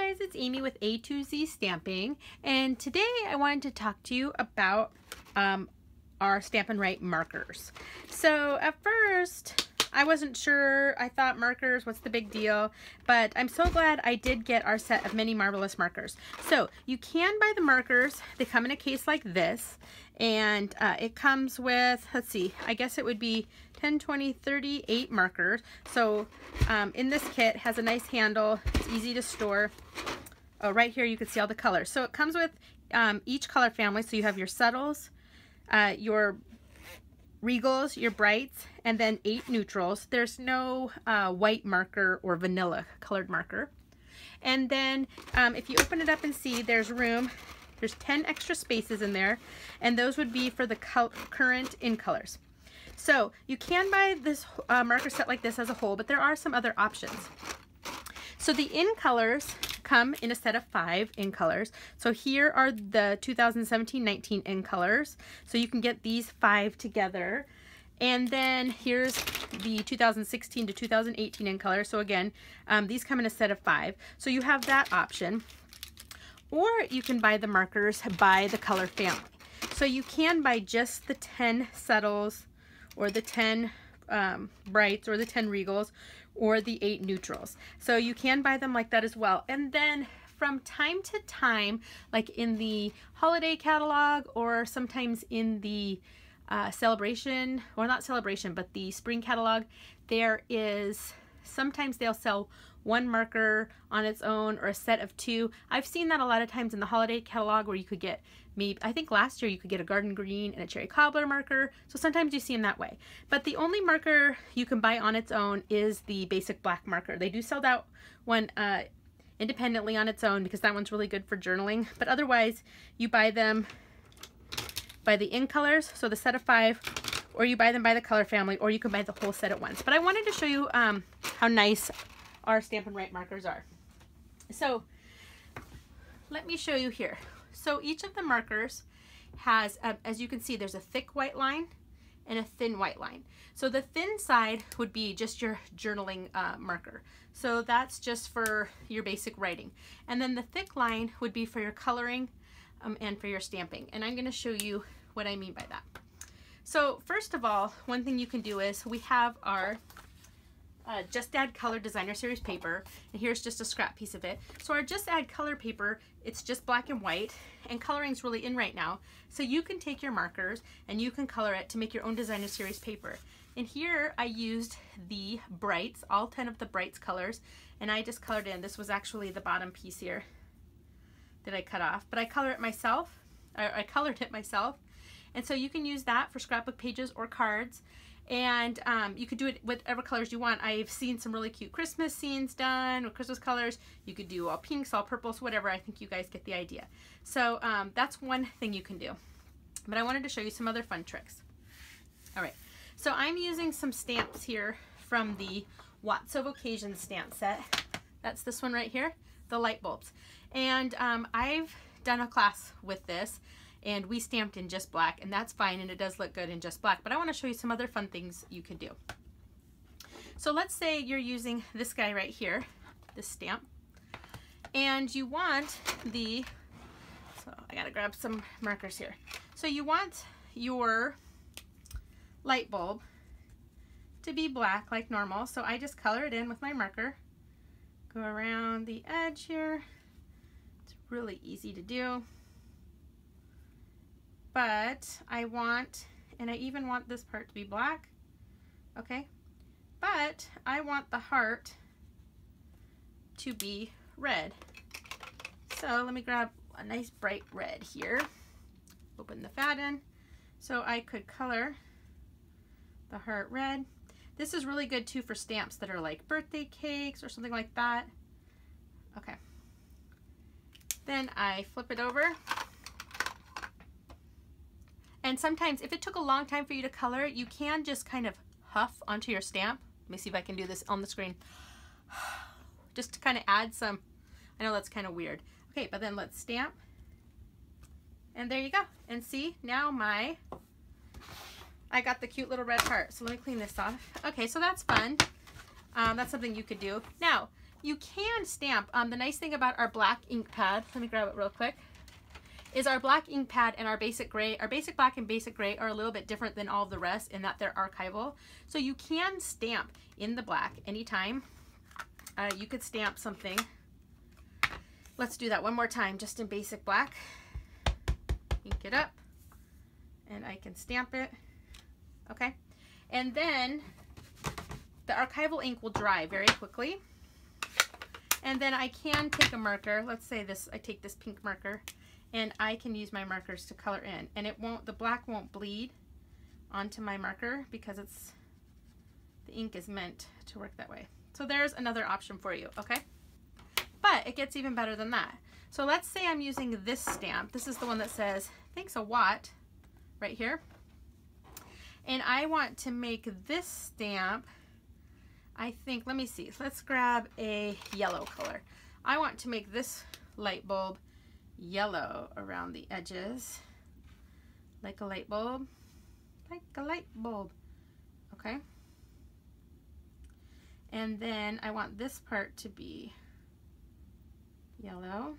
guys, it's Amy with A to Z Stamping, and today I wanted to talk to you about our Stampin Write markers. So at first I wasn't sure. I thought markers, what's the big deal? But I'm so glad I did get our set of mini marvelous markers. So you can buy the markers. They come in a case like this, and it comes with, let's see, I guess it would be 10, 20, 38 markers. So in this kit, has a nice handle. It's easy to store. Oh, right here you can see all the colors. So it comes with each color family. So you have your subtles, your regals, your brights, and then 8 neutrals. There's no white marker or vanilla colored marker. And then if you open it up and see, there's room. There's 10 extra spaces in there, and those would be for the current in colors. So you can buy this marker set like this as a whole, but there are some other options. So the in colors come in a set of 5 in colors. So here are the 2017-19 in colors. So you can get these 5 together. And then here's the 2016 to 2018 in colors. So again, these come in a set of 5. So you have that option. Or you can buy the markers by the color family. So you can buy just the 10 subtles, or the 10 brights, or the 10 regals, or the 8 neutrals. So you can buy them like that as well. And then from time to time, like in the holiday catalog, or sometimes in the celebration, or not celebration, but the spring catalog, there is, sometimes they'll sell 1 marker on its own, or a set of 2. I've seen that a lot of times in the holiday catalog, where you could get, maybe, I think last year you could get a garden green and a cherry cobbler marker. So sometimes you see them that way. But the only marker you can buy on its own is the basic black marker. They do sell that one independently on its own, because that one's really good for journaling. But otherwise, you buy them by the in colors, so the set of 5, or you buy them by the color family, or you can buy the whole set at once. But I wanted to show you how nice our Stampin' Write markers are. So let me show you here. So each of the markers has, as you can see, there's a thick white line and a thin white line. So the thin side would be just your journaling marker. So that's just for your basic writing. And then the thick line would be for your coloring and for your stamping. And I'm going to show you what I mean by that. So first of all, one thing you can do is, we have our Just Add Color Designer Series paper, and here's just a scrap piece of it. So our Just Add Color paper, it's just black and white, and coloring's really in right now. So you can take your markers and you can color it to make your own Designer Series paper. And here I used the brights, all 10 of the brights colors, and I just colored in. This was actually the bottom piece here that I cut off, but I colored it myself. And so you can use that for scrapbook pages or cards. And you could do it with whatever colors you want. I've seen some really cute Christmas scenes done with Christmas colors. You could do all pinks, all purples, whatever. I think you guys get the idea. So that's one thing you can do. But I wanted to show you some other fun tricks. All right, so I'm using some stamps here from the Watts of Occasion stamp set. That's this one right here, the light bulbs. And I've done a class with this, and we stamped in just black, and that's fine, and it does look good in just black. But I want to show you some other fun things you can do. So let's say you're using this guy right here, this stamp, and you want the, so I gotta grab some markers here. So you want your light bulb to be black like normal. So I just color it in with my marker, go around the edge here. It's really easy to do. But I want, and I even want this part to be black, okay? But I want the heart to be red. So let me grab a nice bright red here, open the fat in. So I could color the heart red. This is really good too for stamps that are like birthday cakes or something like that. Okay. Then I flip it over. And sometimes, if it took a long time for you to color, you can just kind of huff onto your stamp. Let me see if I can do this on the screen. Just to kind of add some, I know that's kind of weird. Okay, but then let's stamp. And there you go. And see, now I got the cute little red heart. So let me clean this off. Okay, so that's fun. That's something you could do. Now, you can stamp. The nice thing about our black ink pad, let me grab it real quick, is our black ink pad and our basic gray, our basic black and basic gray are a little bit different than all of the rest in that they're archival. So you can stamp in the black anytime. You could stamp something. Let's do that one more time, just in basic black. Ink it up, and I can stamp it. Okay, and then the archival ink will dry very quickly. And then I can take a marker. Let's say this, I take this pink marker, and I can use my markers to color in, and it won't, the black won't bleed onto my marker because it's, the ink is meant to work that way. So there's another option for you, okay? But it gets even better than that. So let's say I'm using this stamp. This is the one that says, thanks a Watt, right here. And I want to make this stamp, I think, let me see, let's grab a yellow color. I want to make this light bulb yellow around the edges, like a light bulb, like a light bulb, okay? And then I want this part to be yellow,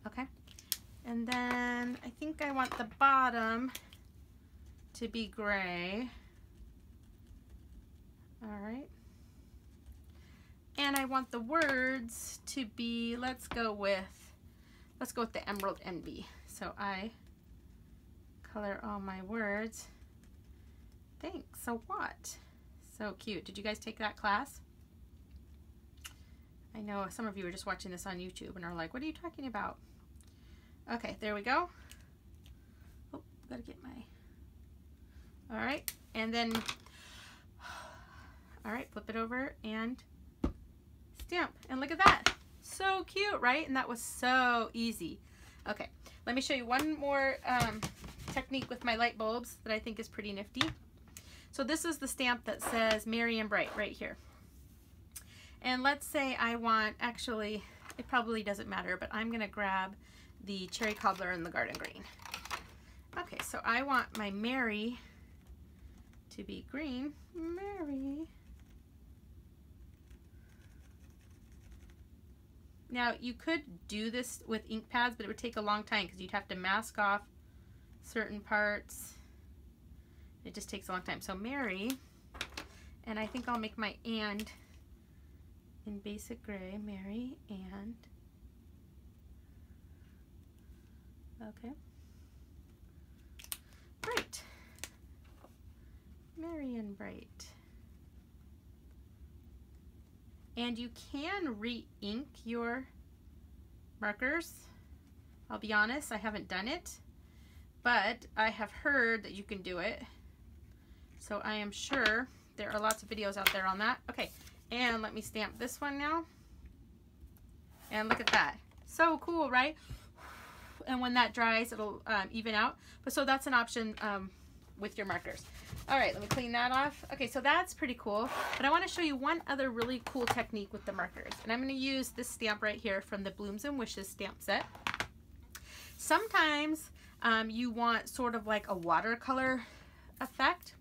okay? And then I think I want the bottom to be gray, all right? And I want the words to be, let's go with the Emerald Envy. So I color all my words. Thanks a Watt. So cute. Did you guys take that class? I know some of you are just watching this on YouTube and are like, what are you talking about? Okay, there we go. Oh, gotta get my, all right. And then, all right, flip it over and stamp. And look at that. So cute, right? And that was so easy. Okay, let me show you one more technique with my light bulbs that I think is pretty nifty. So this is the stamp that says Merry and Bright right here. And let's say I want, actually, it probably doesn't matter, but I'm gonna grab the Cherry Cobbler and the Garden Green. Okay, so I want my Merry to be green. Merry. Now, you could do this with ink pads, but it would take a long time because you'd have to mask off certain parts. It just takes a long time. So Merry, and I think I'll make my and in basic gray. Merry and, okay. Bright. Merry and Bright. And you can re-ink your markers. I'll be honest, I haven't done it, but I have heard that you can do it. So I am sure there are lots of videos out there on that. Okay, and let me stamp this one now. And look at that. So cool, right? And when that dries, it'll even out. But so that's an option with your markers. All right, let me clean that off. Okay, so that's pretty cool. But I want to show you one other really cool technique with the markers. And I'm going to use this stamp right here from the Blooms and Wishes stamp set. Sometimes you want sort of like a watercolor effect,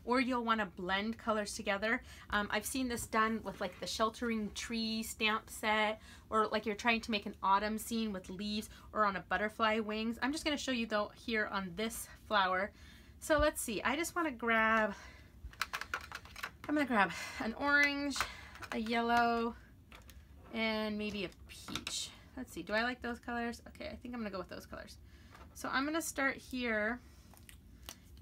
or you'll want to blend colors together. I've seen this done with like the Sheltering Tree stamp set, or like you're trying to make an autumn scene with leaves, or on a butterfly wings. I'm just going to show you though here on this flower. So let's see, I just want to grab, I'm going to grab an orange, a yellow, and maybe a peach. Let's see, do I like those colors? Okay, I think I'm going to go with those colors. So I'm going to start here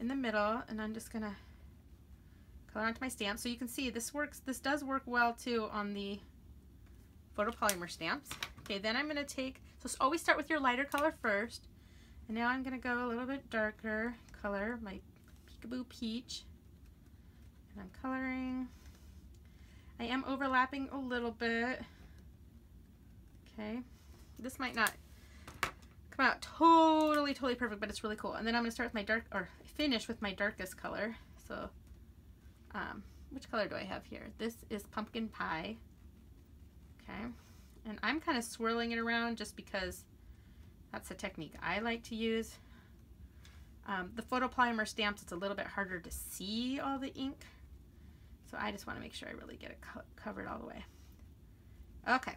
in the middle, and I'm just going to color onto my stamp. So you can see this works, this does work well too on the photopolymer stamps. Okay, then I'm going to take, so always start with your lighter color first. And now I'm going to go a little bit darker color, my Peekaboo Peach. And I'm coloring. I am overlapping a little bit. Okay, this might not come out totally perfect, but it's really cool. And then I'm going to start with my dark, or finish with my darkest color. So which color do I have here? This is Pumpkin Pie. Okay, and I'm kind of swirling it around just because that's a technique I like to use. The photopolymer stamps, it's a little bit harder to see all the ink. So I just want to make sure I really get it covered all the way. Okay.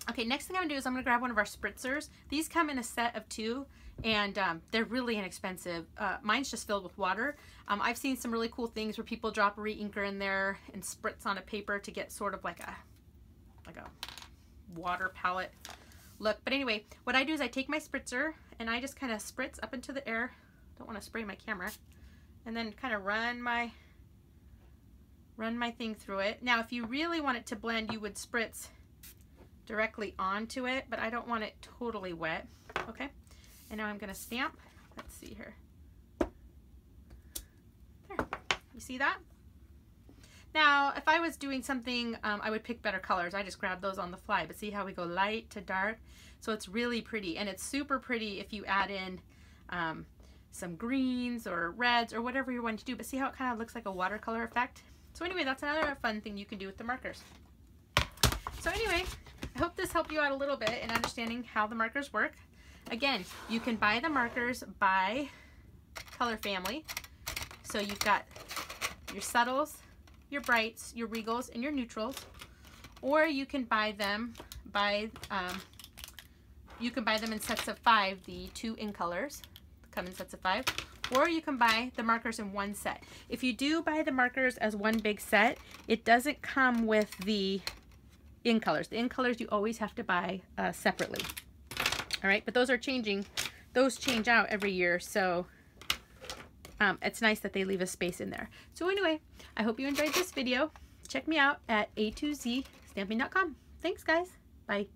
Okay, next thing I'm going to do is I'm going to grab one of our spritzers. These come in a set of 2, and they're really inexpensive. Mine's just filled with water. I've seen some really cool things where people drop a re-inker in there and spritz on a paper to get sort of like a water palette look. But anyway, what I do is I take my spritzer and I just kind of spritz up into the air. Don't want to spray my camera. And then kind of run my thing through it. Now, if you really want it to blend, you would spritz directly onto it, but I don't want it totally wet. Okay, and now I'm going to stamp. Let's see here. There, you see that? Now, if I was doing something, I would pick better colors. I just grab those on the fly, but see how we go light to dark? So it's really pretty, and it's super pretty if you add in some greens or reds or whatever you want to do, but see how it kind of looks like a watercolor effect? So anyway, that's another fun thing you can do with the markers. So anyway, I hope this helped you out a little bit in understanding how the markers work. Again, you can buy the markers by color family. So you've got your subtles, your brights, your regals, and your neutrals. Or you can buy them by in sets of 5, the 2 in colors come in sets of 5. Or you can buy the markers in one set. If you do buy the markers as one big set, it doesn't come with the in colors. The in colors you always have to buy separately. All right, but those are changing. Those change out every year, so it's nice that they leave a space in there. So anyway, I hope you enjoyed this video. Check me out at a2zstamping.com. Thanks, guys. Bye.